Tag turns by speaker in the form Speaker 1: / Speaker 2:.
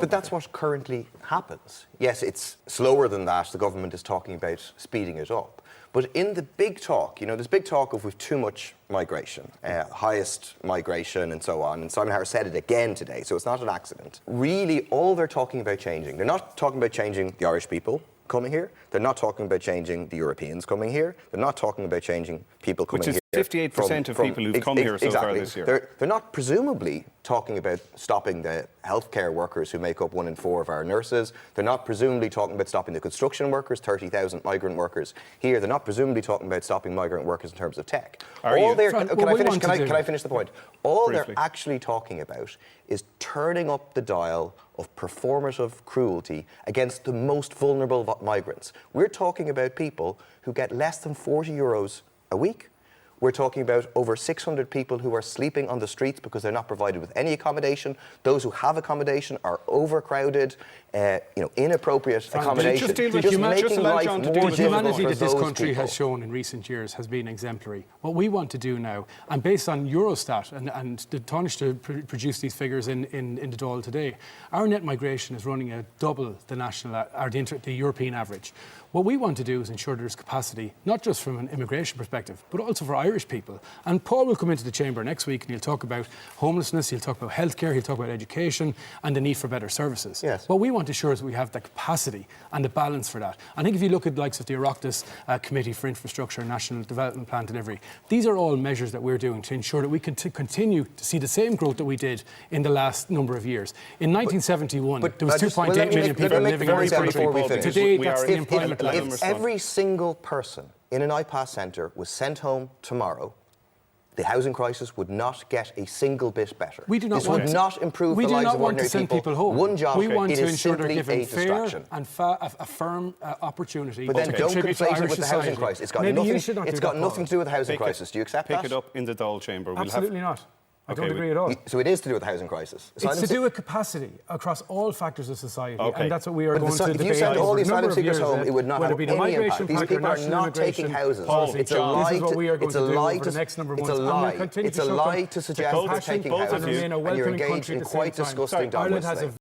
Speaker 1: But that's what currently happens. Yes, it's slower than that. The government is talking about speeding it up. But in the big talk, there's big talk of we've too much migration, highest migration and so on. And Simon Harris said it again today, so it's not an accident. Really, all they're talking about changing, they're not talking about changing the Irish people coming here. They're not talking about changing the Europeans coming here. They're not talking about changing people coming here.
Speaker 2: Which is 58% of people who've come here so far this year.
Speaker 1: They're not presumably talking about stopping the healthcare workers who make up 1 in 4 of our nurses. They're not presumably talking about stopping the construction workers, 30,000 migrant workers here. They're not presumably talking about stopping migrant workers in terms of tech. Can I finish the point? All they're actually talking about is turning up the dial of performative cruelty against the most vulnerable migrants. We're talking about people who get less than 40 euros a week. We're talking about over 600 people who are sleeping on the streets because they're not provided with any accommodation. Those who have accommodation are overcrowded, inappropriate accommodation.
Speaker 3: Just making life more difficult. The humanity that this country has shown in recent years has been exemplary. What we want to do now, and based on Eurostat, and the Taoiseach produced these figures in the Dáil today, our net migration is running at double the the European average. What we want to do is ensure there's capacity, not just from an immigration perspective, but also for Irish people. And Paul will come into the chamber next week and he'll talk about homelessness, he'll talk about healthcare, he'll talk about education and the need for better services.
Speaker 1: Yes.
Speaker 3: What we want to ensure is we have the capacity and the balance for that. I think if you look at the likes of the Oireachtas Committee for Infrastructure and National Development Plan Delivery, these are all measures that we're doing to ensure that we can continue to see the same growth that we did in the last number of years. In 1971, there was 2.8 million people living in this country. Today, that's the employment.
Speaker 1: If every single person in an IPAS centre was sent home tomorrow, the housing crisis would not get a single bit better.
Speaker 3: We do not
Speaker 1: this would not improve the lives of ordinary people.
Speaker 3: Home.
Speaker 1: One job.
Speaker 3: We want to ensure they're given
Speaker 1: a
Speaker 3: fair
Speaker 1: distraction.
Speaker 3: and a firm opportunity.
Speaker 1: But then don't conflate it with the housing crisis. It's got nothing to do with the housing crisis. Do you accept that?
Speaker 2: Pick it up in the Dáil chamber.
Speaker 3: Absolutely not. I don't agree at all.
Speaker 1: So it is to do with the housing crisis.
Speaker 3: It's to do with capacity across all factors of society, and that's what we are going to debate.
Speaker 1: If you sent all the asylum seekers home, it would not have any impact. These people are not taking houses.
Speaker 3: It's a lie to suggest they're taking houses, and you're engaged in quite disgusting dominoes.